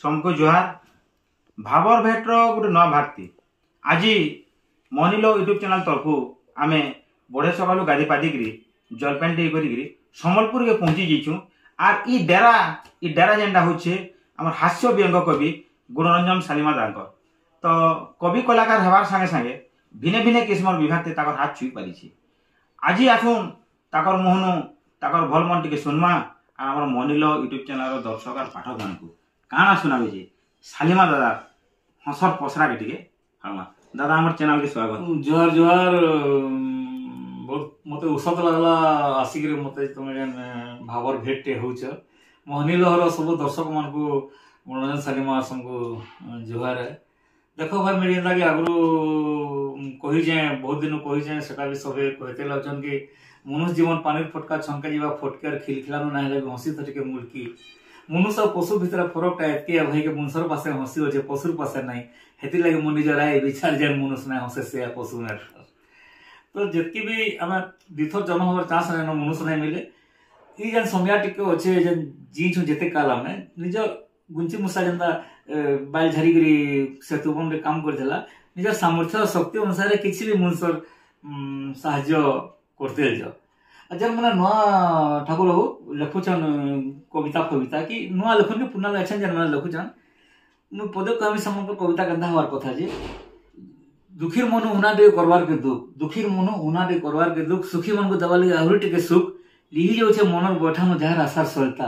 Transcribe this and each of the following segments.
सबको जोहार। भाबर भेट्र गोटे नवा भारती आज मनिलो यूट्यूब चैनल तरफ आमे बड़े सकालू गाधी पादिकी जलपेन टे करी सम्बलपुर के पहुंची जाइछू। आर ई डेरा जेनटा होचे हमर हास्य व्यंग कवि गुणरंजन सालिमा दांकर। तो कवि कलाकार हेबार संगे संगे भिने भिने किस्मर विभाग ते ताकर हाथ छुई पारिछि। आज आसुन ताकर मोहनु ताकर भल मन टिके सुनमा आ हमर मनिलो यूट्यूब चैनल दर्शक आर पाठक मानकु काना सुनाबे जे सालिमा दादा हसर पसरा के टिके हमा दादा हमर चैनल के स्वागत। जोहार जोहार। बहुत मते उसत लागला आसिक रे मते तुमे जन भावर भेटे होछ मोहनीलहर सब दर्शक मानकु गुणरंजन सालिमा संगु जोहार। देखो भाई मेरी लागे आगु कहि जे बहुत दिन कहि जे सेटा भी सबे कहते लागछन कि मनुष्य जीवन पानी फटका छनका जीवा फटकर खिलखिलानो ना हेले हंसी तटिके मुलकी मनुष्य पशु भितर फरकटा एते भाई के मनुष्य पासे हंसी होचे पशु पासे नाही हेति लागे मन निजर आए विचार जे मनुष्य ना हंसे से पशु ना। तो जतकी भी हमें दिथर जन्म होवर चांस ना मनुष्य ना मिले ई जन समया टिके होचे जन जी छु जते काल में निज गुंची मुसा जंदा बाल झरी गिरी सेतुबन रे काम करथला निज सामर्थ्य शक्ति अनुसार किछि भी मनुष्य साहाय्य करते जाओ। जब मैंने नुआ ठाकुर हो लिखुचन कविता कि नुआ लिखन के पुनः लेछन जन मैंने लिखुचन मु पदे कवि समक कविता गंधा हवार कथा जे दुखीर मन उना दे करवार के दुखीर मन उना दे करवार के दुख सुखी मन को दवाली आहुरी टिके सुख लिहि जाउछे मनर बैठानो जहार आसार सलता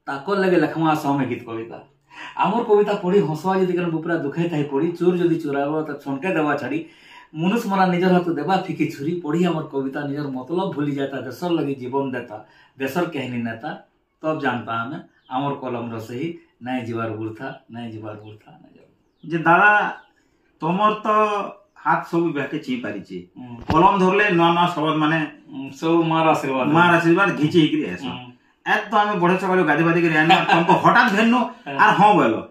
ताको लगे लखमा समय गीत कविता आमर कविता पढ़ी हसवा जदि कन बुपरा दुखे थाई पढ़ी चोर जदि चोराबो त छनके देवा छाड़ी मनुष्य मरा निजर हाथ देवा फिकी छुरी पढ़ी हमर कविता निजर मतलब भूली जाता देशर लगी जीवन देता देशर कहनी नेता तब जानता हमें आमर कलम रसही नहीं जीवार बुरथा नहीं जीवार बुरथा नहीं जे दादा तमर तो हाथ सब बेके ची पारिछि कलम धरले न न शब्द माने सब मार आशीर्वाद घिची हिकरी ऐसा एत तो हमें बड़े सकाल गादी बादी के आने तुमको हठात भेन्नो आर हां बोलो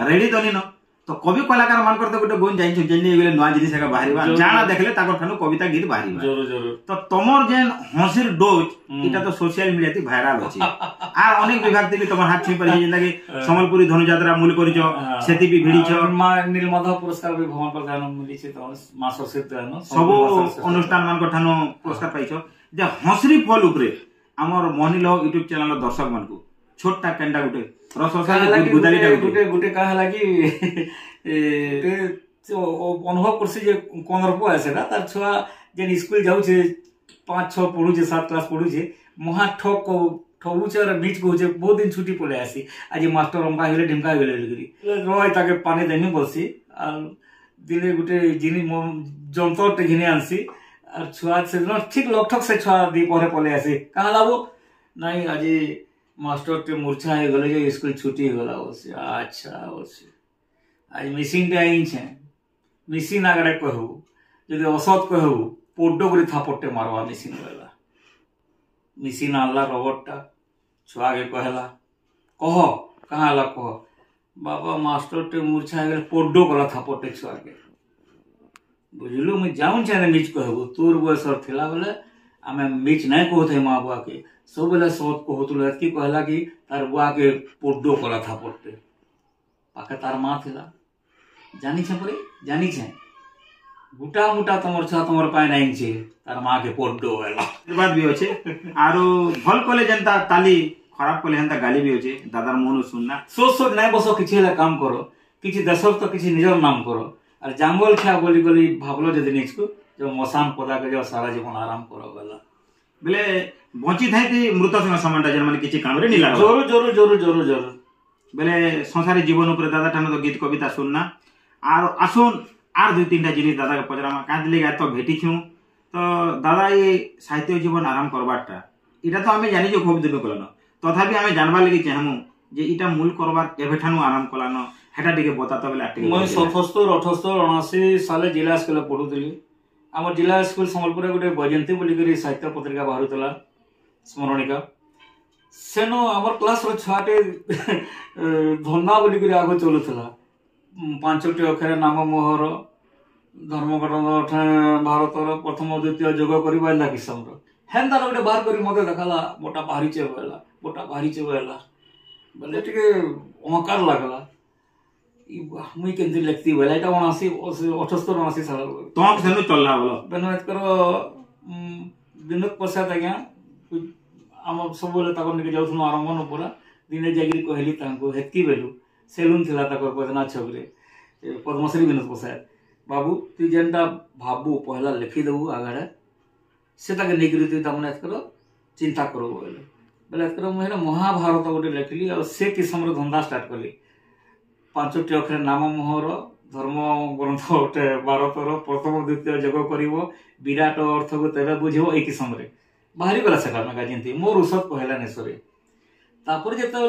रेडी तो नी न तो कवि कलाकार मान करते गोटे गुण जाइछु जेनी गेले नवा जिनिस का बाहरीबा जाना देखले ताकर ठानु कविता गीत बाहरीबा जरूर जरूर। तो तमर जेन हंसिर डोज इटा तो सोशल मीडिया ती वायरल अछि आ अनेक विभाग ते तमर हाथ छुई पारि जेंदा कि संबलपुरी धनुजात्रा मूल करिछो सेति भी भिडिछो नीलमाधव पुरस्कार भी भवन पर जानो मिलिछे तो मास सिद्ध है सब अनुष्ठान मान को ठानु पुरस्कार पाइछो जे हंसरी फल उपरे हमर मोहनीलो यूट्यूब चैनल दर्शक मानकु छोटा केंडा गुटे रसोसा गुदालीटा गुटे गुटे कहा लागी अनुभव करसी जे कोनरपो आसेला तार छुआ जे स्कूल जाउ छे 5-6 पढु छे 7 क्लास पढु छे महा ठक को ठबु छे और बीच को छे बहुत दिन छुट्टी पड़े आसी आज मास्टर रंबा गेले ढिमका गेले लगरी रोय ताके पानी देनी बसी आ दिले गुटे जिनी जंतर टे घिने आनसी और छुआ से ठीक लकठक से छुआ दी परे पले आसी कहा लाबो नहीं आज मास्टर टे मूर्छा है गले जे स्कूल छुट्टी गला ओसे अच्छा ओसे आज मिसिंग टे आई छे मिसिंग आगरे कहू जदि असत कहू पोड्डो करी थापट्टे मारवा मिसिंग वाला मिसिंग आला रोबोटटा छुआ के कहला कह कहां ला कह बाबा मास्टर टे मूर्छा है पोड्डो गला थापट्टे छुआ के बुझलु मैं जाउन छे मिच कहू तोर बयसर थिला बेले आमे मिच नै कहत है मां बुआ के सब बेले सत कहतुल की कहला कि तार बुआ के पोड्डो कला था पट्टे पाके तार मां थिला जानी छे परे जानी छे गुटा मुटा तमर छा तमर पाए नाइन छे तार मां के पोड्डो होला बात भी होचे आरो भल कोले जनता ताली खराब कोले हंता गाली भी होचे दादार मोनु सुनना सोच नै बसो किछि हेला काम करो किछि देशर तो किछि निजर नाम करो और जंगल खा गोली गोली भाबलो जदि निचको जो मसान पदा के जो सारा जीवन आराम करो गला बेले बंची थाई ती मृत संग समानटा जन माने किछि काम रे निला जरूर जरूर जरूर जरूर जरूर बेले संसारी जीवन ऊपर दादा ठानो तो गीत कविता सुनना आर आसुन आर 2-3टा जिनिस दादा के पचरामा काज लेगा तो भेटी छु तो दादा ये साहित्य जीवन आराम करबाटा इटा तो हमें जानि जो खूब दिन कलन तथापि हमें जानबा लागि चाहमु जे इटा मूल करबार केबे ठानु आराम कलानो हेटा टिके बतातो बेले आटिके मैं 77 78 79 साले जिला स्कूल पढुतली आम जिला स्कूल संबलपुर गोटे बैजयंती बोलिक साहित्य पत्रिका बाहर स्मरणिका सेनो आमर क्लास रो छाटे धन्ना बोलिक आगो चलुला 5टी अक्षर नाम मोहर धर्मगत भारत प्रथम द्वितीय जोग करवा किसम हेन्ता गोटे बाहर कर मत देखला मोटा बाहरी बोला मोटा बाहरी बोला बोले टे अहंकार लगला मुई केमती लेखती बोला एटा 78 साल तो सेनु चलला बोलो बेनत करो विनोद प्रसाद आज्ञा आम सब तक निके जाऊँ आरंभ न पूरा दिने जागिरी कहली हेतकी बेलू सेलून थिला तक पदना छकरे पद्मश्री विनोद प्रसाद बाबू तु जेनटा भाबू पहला लिखिदेबू आगाड़े सेटा के लेकर तु तमने करो चिंता करो बोले बोले करो मुझे महाभारत गोटे लिखली और से किस्म धंदा स्टार्ट कली 5टी अक्षर नाम मोहर धर्म ग्रंथ गोटे भारतर प्रथम द्वितीय जग कर विराट अर्थ को तेरे बुझे ये किस्म बाहरी गला सेटा मैगाजिन मोर औषध कहलानी सरे तापर जिते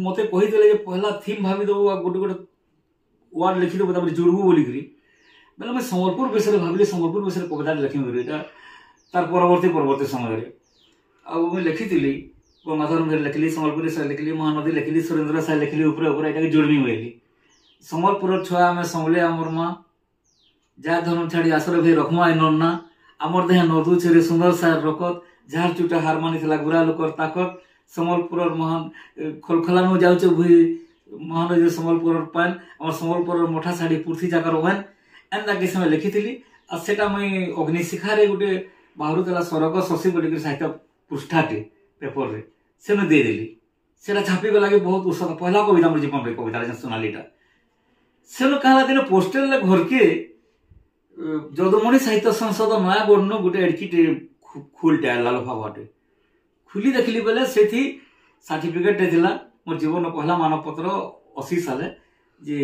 मत कही पहला थीम भावी देव गोटे गोटे वार्ड लिखिदेव तापर जुड़बू बोलिकी बोले मैं सम्बलपुर विषय भाविली सम्बलपुर विषय कविता लिखी तार परवर्ती समय आउ लिखी गंगाधर मेहर लिखली सम्बलपुरी साय लिखली महानदी लिखली सुरेंद्र साय लिखली ऊपर ऊपर यहाँ जोड़मी बोली सम्बलपुर छुआ आम समले आमर माँ जा धन छाड़ी आसर भाई रखमा नन्ना आमर देह नदू छेरे सुंदर सार रकत जार चुटा हार मानी गुरा लोकर ताकत सम्बलपुर महान खलखलानु जाऊे भूई महानदी सम्बलपुर पान आम सम्बलपुर मोटा शाढ़ी पुर्थी जाकर ओन एंता किसी लिखी सेटा मुई अग्निशिखारे गोटे बाहर सरग शशि बोलिक साहित्य पृष्ठाटे पेपर रे से देदेली से छापी गला कि बहुत उत्साह पहला कविता मोर जीवन रे कविता सोनालीटा से कहला दिन पोस्टल घर के जदुमणि साहित्य संसद नयागढ़ न गोटे एडकी खुलटे लालफा बाटे खुली देखली बेले से सर्टिफिकेट थिला मोर जीवन पहला मानपत्र 80 साले जे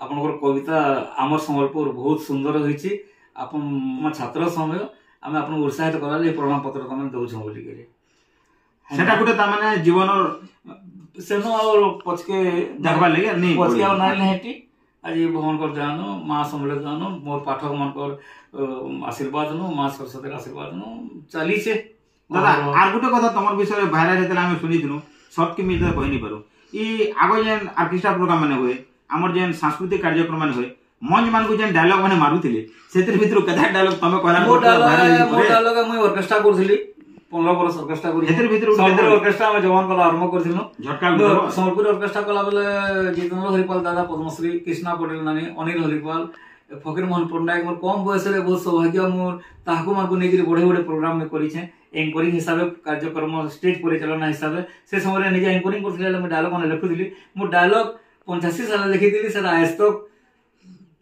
आपनकर कविता आमर सम्बलपुर बहुत सुंदर होईची आपन छात्र समय आमे आपन उत्साहित कराले प्रमाण पत्र तमे दउछ बोली करे सेटा गुटे ता माने जीवन सेनो और पछके देखबा लगे नहीं पछके और नाइल हेटी आज भवन कर जानो मां समले जानो मोर पाठक मनकर आशीर्वाद नो मां सरस्वती आशीर्वाद नो चली से दादा आर गुटे कथा तमर विषय भाइराल हेतला हम सुनिदिनु सब के मिलते कहि नहीं पारो ई आगो जेन आर्केस्ट्रा प्रोग्राम माने होए हमर जेन सांस्कृतिक कार्यक्रम माने होए मंच मान को जेन डायलॉग माने मारुथिले सेतिर भितर कथा डायलॉग तमे कहला मो डायलॉग मुई ऑर्केस्ट्रा करथिली 15 वर्ष ऑर्केस्ट्रा करी सेतिर भितर सम्बलपुर ऑर्केस्ट्रा में जवान कला आरंभ करथिनो झटका सम्बलपुर ऑर्केस्ट्रा कला बेले जितेंद्र हरिपाल दादा पद्मश्री कृष्णा पटेल नानी अनिल हरिपाल फकीर मोहन पट्टनायक मोर कम बयस रे बहुत सौभाग्य मोर ताहाकु मानकु नेगिरी बड़े बड़े प्रोग्राम में करी छे एंकरिंग हिसाब से कार्यक्रम स्टेज परिचालन हिसाब से समय निजे एंकरिंग करथिले मैं डायलॉग माने लिखुथिली मो डायलॉग 85 साल लिखिथिली से आज तक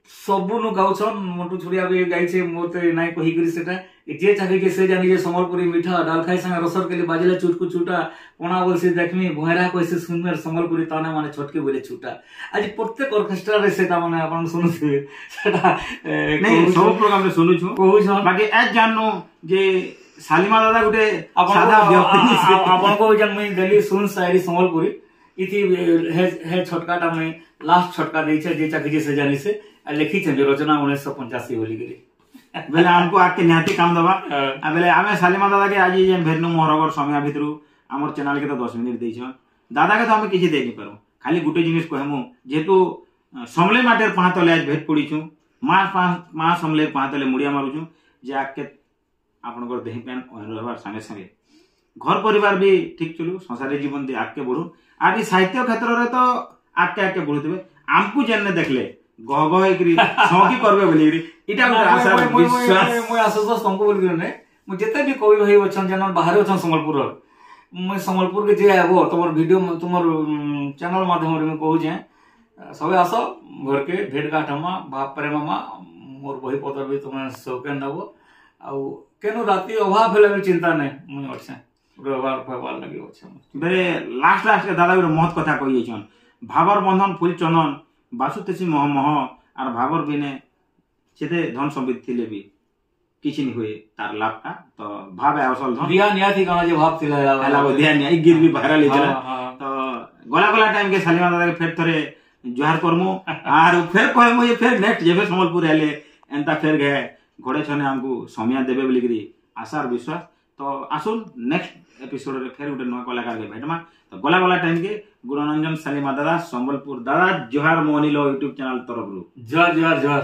सबु नु गाउछन मोटू छुड़िया भी गाइछे मोते नाइ कहि करी सेटा जे चाहे के से जानि जे सम्बलपुरी मीठा डाल खाई संग रसर के लिए बाजिले चुटकु छुटा कोना बोल से देखमी भोयरा कैसे सुनमेर सम्बलपुरी ताने माने छोटके बोले छुटा आज प्रत्येक ऑर्केस्ट्रा रे सेटा माने आपन सुनुथिबे सेटा नहीं सब प्रोग्राम रे सुनु छु कहू छ बाकी आज जाननो जे सालिमा दादा गुटे सादा व्यक्ति आपन को जन मैं दिल्ली सुन शायरी सम्बलपुरी इति हे छोटकाटा में लास्ट छोटका दै छै जे चाहे से जानि से लिखी छे रचना 1985 बोली गरी बेले हमको आके निहाती काम दबा बेले आमे सालिमा दादा के आज जेन भेरनु मोहरगर समय भितरु हमर चैनल के तो 10 मिनिट दै छ दादा के तो हम किछि दे नि पारो खाली गुटे जिनिस कहमु जेतु समले माटेर पाहतले आज भेट पड़ी छु मां समले पाहतले मुड़िया मारु छु जे आके आपनकर देहि पेन रहबार संगे संगे घर परिवार भी ठीक चलू संसारी जीवन दे आके बढ़ू आदि साहित्य क्षेत्र रे तो आके बढ़ुतबे आमकु जेने देखले गगयकरी सौकी करबे बोलिरी इटा आशा विश्वास मैं आशा तुमको बोल ने मु जते भी कवि भाई अछन जन बाहर अछन सम्बलपुर मैं सम्बलपुर के जे आबो तमर वीडियो तमर चैनल माध्यम रे मैं कहू जे सबे आसो घर के भेट घाटमा बाप प्रेम मामा मोर बही पत्र भी तुम सौके नबो आ केनो राति अभाव भेले भी चिंता नै मुई अछे व्यवहार व्यवहार लगे अछे बेरे लास्ट के दादा गुटे महत कथा कहि छन भावर बंधन फूल चंदन बासुतेसी मह मह आर भावर बिने चेते धन संबित थिले भी किछि नि होए तार लाभटा तो भाव असल धन दिया निया थी काना जे भाव थिला हला वो दिया निया गिर भी भाइराल चला तो गला टाइम के सालिमा दादा के फेर थरे जोहार करमु आर फेर कहमु ये फेर नेक्स्ट जेबे सम्बलपुर हेले एंता फेर गए घोड़े छने हमको समय देबे बोली करी आशा और विश्वास तो आसुन नेक्स्ट एपिसोड रे फेर गुटे नवा कलाकार के भेटमा तो गला टाइम के गुणरंजन सालिमा दादा सम्बलपुर दादा जोहार मोहनीलो यूट्यूब चैनल तरफ रु जोहार जोहार जोहार।